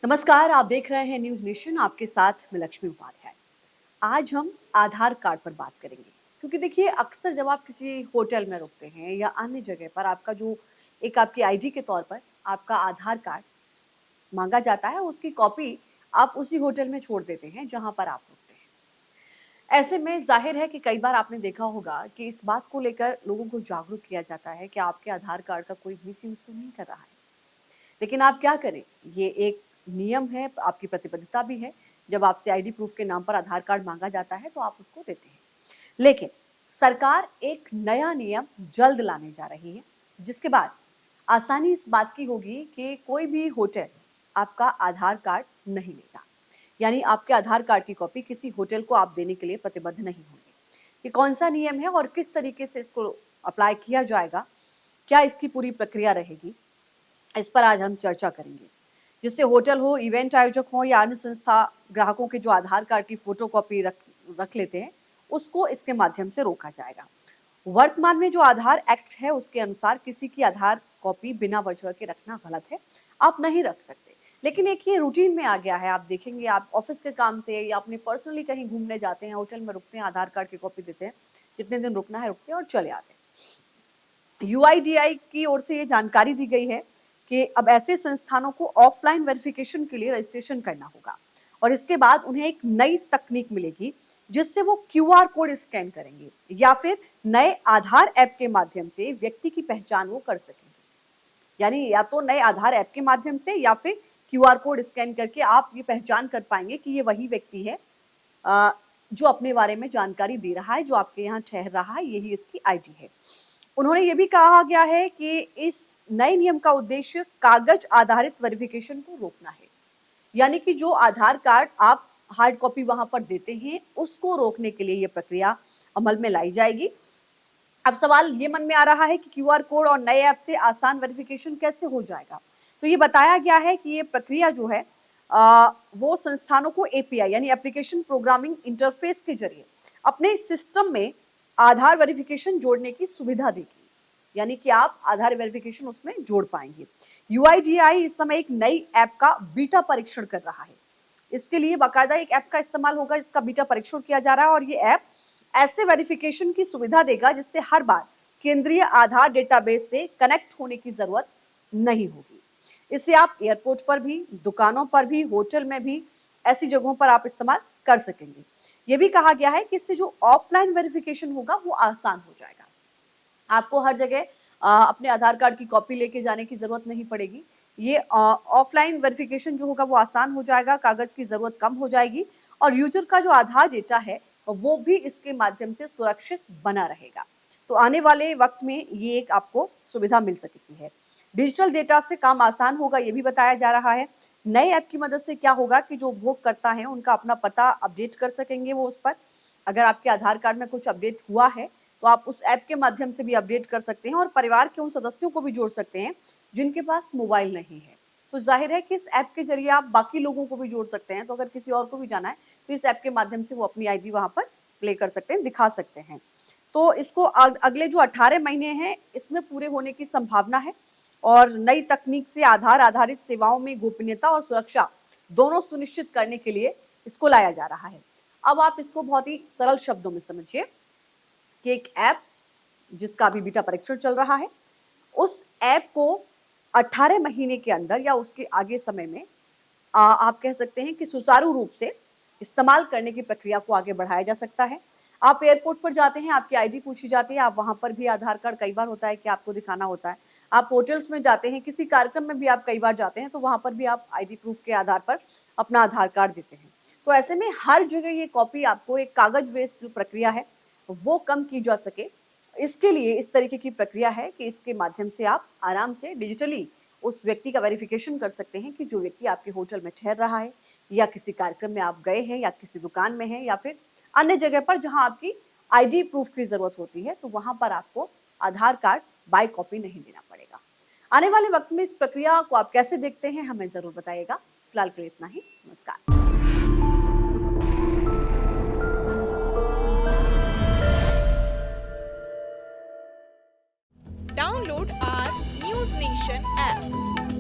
नमस्कार, आप देख रहे हैं न्यूज नेशन। आपके साथ मैं लक्ष्मी उपाध्याय। आज हम आधार कार्ड पर बात करेंगे, क्योंकि देखिए अक्सर जब आप किसी होटल में रुकते हैं या अन्य जगह पर आपका जो एक आपकी आईडी के तौर पर आपका आधार कार्ड मांगा जाता है, उसकी कॉपी आप उसी होटल में छोड़ देते हैं जहां पर आप रुकते हैं। ऐसे में जाहिर है कि कई बार आपने देखा होगा कि इस बात को लेकर लोगों को जागरूक किया जाता है कि आपके आधार कार्ड का कोई मिसयूज तो नहीं कर रहा है। लेकिन आप क्या करें, ये एक नियम है, आपकी प्रतिबद्धता भी है। जब आपसे आईडी प्रूफ के नाम पर आधार कार्ड मांगा जाता है तो आप उसको देते हैं। लेकिन सरकार एक नया नियम जल्द लाने जा रही है, जिसके बाद आसानी इस बात की होगी कि कोई भी होटल आपका आधार कार्ड नहीं लेगा। यानी आपके आधार कार्ड की कॉपी किसी होटल को आप देने के लिए प्रतिबद्ध नहीं होंगे। ये कौन सा नियम है और किस तरीके से इसको अप्लाई किया जाएगा, क्या इसकी पूरी प्रक्रिया रहेगी, इस पर आज हम चर्चा करेंगे। जिससे होटल हो, इवेंट आयोजक हो या अन्य संस्था ग्राहकों के जो आधार कार्ड की फोटोकॉपी रख लेते हैं, उसको इसके माध्यम से रोका जाएगा। वर्तमान में जो आधार एक्ट है उसके अनुसार किसी की आधार कॉपी बिना वजह के रखना गलत है, आप नहीं रख सकते। लेकिन एक ये रूटीन में आ गया है, आप देखेंगे आप ऑफिस के काम से या अपने पर्सनली कहीं घूमने जाते हैं, होटल में रुकते हैं, आधार कार्ड की कॉपी देते हैं, जितने दिन रुकना है रुकते हैं और चले आते हैं। यूआईडीआई की ओर से ये जानकारी दी गई है कि अब ऐसे संस्थानों को ऑफलाइन वेरिफिकेशन के लिए रजिस्ट्रेशन करना होगा और इसके बाद उन्हें एक नई तकनीक मिलेगी, जिससे वो क्यूआर कोड स्कैन करेंगे या फिर नए आधार ऐप के माध्यम से व्यक्ति की पहचान वो कर सकेंगे। यानी या तो नए आधार ऐप के माध्यम से या फिर क्यूआर कोड स्कैन करके आप ये पहचान कर पाएंगे कि ये वही व्यक्ति है जो अपने बारे में जानकारी दे रहा है, जो आपके यहाँ ठहर रहा है, यही इसकी आईडी है। उन्होंने ये भी कहा गया है कि इस नए नियम का उद्देश्य कागज आधारित वेरिफिकेशन को रोकना है। यानी कि जो आधार कार्ड आप हार्ड कॉपी वहां पर देते हैं, उसको रोकने के लिए ये प्रक्रिया अमल में लाई जाएगी। अब सवाल ये मन में आ रहा है कि क्यूआर कोड और नए ऐप से आसान वेरिफिकेशन कैसे हो जाएगा। तो ये बताया गया है कि ये प्रक्रिया जो है वो संस्थानों को एपीआई यानी एप्लीकेशन प्रोग्रामिंग इंटरफेस के जरिए अपने सिस्टम में आधार वेरिफिकेशन जोड़ने की सुविधा देगी। यानी कि आप आधार वेरिफिकेशन उसमें जोड़ पाएंगे। यूआईडीआई इस समय एक नई ऐप का बीटा परीक्षण कर रहा है। इसके लिए बाकायदा एक ऐप का इस्तेमाल होगा, इसका बीटा परीक्षण किया जा रहा है और ये ऐप ऐसे वेरिफिकेशन की सुविधा देगा जिससे हर बार केंद्रीय आधार डेटाबेस से कनेक्ट होने की जरूरत नहीं होगी। इसे आप एयरपोर्ट पर भी, दुकानों पर भी, होटल में भी, ऐसी जगहों पर आप इस्तेमाल कर सकेंगे। ये भी कहा गया है कि इससे जो ऑफलाइन वेरिफिकेशन होगा वो आसान हो जाएगा। आपको हर जगह अपने आधार कार्ड की कॉपी लेके जाने की जरूरत नहीं पड़ेगी। ये ऑफलाइन वेरिफिकेशन जो होगा वो आसान हो जाएगा, कागज की जरूरत कम हो जाएगी और यूजर का जो आधार डेटा है वो भी इसके माध्यम से सुरक्षित बना रहेगा। तो आने वाले वक्त में ये एक आपको सुविधा मिल सकती है। डिजिटल डेटा से काम आसान होगा, ये भी बताया जा रहा है। नए ऐप की मदद से क्या होगा कि जो उपभोगकर्ता हैं उनका अपना पता अपडेट कर सकेंगे वो उस पर। अगर आपके आधार कार्ड में कुछ अपडेट हुआ है तो आप उस ऐप के माध्यम से भी अपडेट कर सकते हैं और परिवार के उन सदस्यों को भी जोड़ सकते हैं जिनके पास मोबाइल नहीं है। तो जाहिर है कि इस ऐप के जरिए आप बाकी लोगों को भी जोड़ सकते हैं। तो अगर किसी और को भी जाना है तो इस ऐप के माध्यम से वो अपनी आईडी वहां पर प्ले कर सकते हैं, दिखा सकते हैं। तो इसको अगले जो 18 महीने हैं इसमें पूरे होने की संभावना है और नई तकनीक से आधार आधारित सेवाओं में गोपनीयता और सुरक्षा दोनों सुनिश्चित करने के लिए इसको लाया जा रहा है। अब आप इसको बहुत ही सरल शब्दों में समझिए कि एक ऐप जिसका अभी बीटा परीक्षण चल रहा है, उस ऐप को 18 महीने के अंदर या उसके आगे समय में आप कह सकते हैं कि सुचारू रूप से इस्तेमाल करने की प्रक्रिया को आगे बढ़ाया जा सकता है। आप एयरपोर्ट पर जाते हैं, आपकी आईडी पूछी जाती है, आप वहां पर भी आधार कार्ड कई बार होता है कि आपको दिखाना होता है। आप होटल्स में जाते हैं, किसी कार्यक्रम में भी आप कई बार जाते हैं तो वहां पर भी आप आईडी प्रूफ के आधार पर अपना आधार कार्ड देते हैं। तो ऐसे में हर जगह ये कॉपी आपको एक कागज बेस्ड जो प्रक्रिया है वो कम की जा सके, इसके लिए इस तरीके की प्रक्रिया है कि इसके माध्यम से आप आराम से डिजिटली उस व्यक्ति का वेरिफिकेशन कर सकते हैं कि जो व्यक्ति आपके होटल में ठहर रहा है या किसी कार्यक्रम में आप गए हैं या किसी दुकान में हैं या फिर अन्य जगह पर जहां आपकी आईडी प्रूफ की जरूरत होती है, तो वहां पर आपको आधार कार्ड बाय कॉपी नहीं देना पड़ेगा। आने वाले वक्त में इस प्रक्रिया को आप कैसे देखते हैं हमें जरूर बताइएगा। फिलहाल के लिए इतना ही, नमस्कार। Download our News Nation app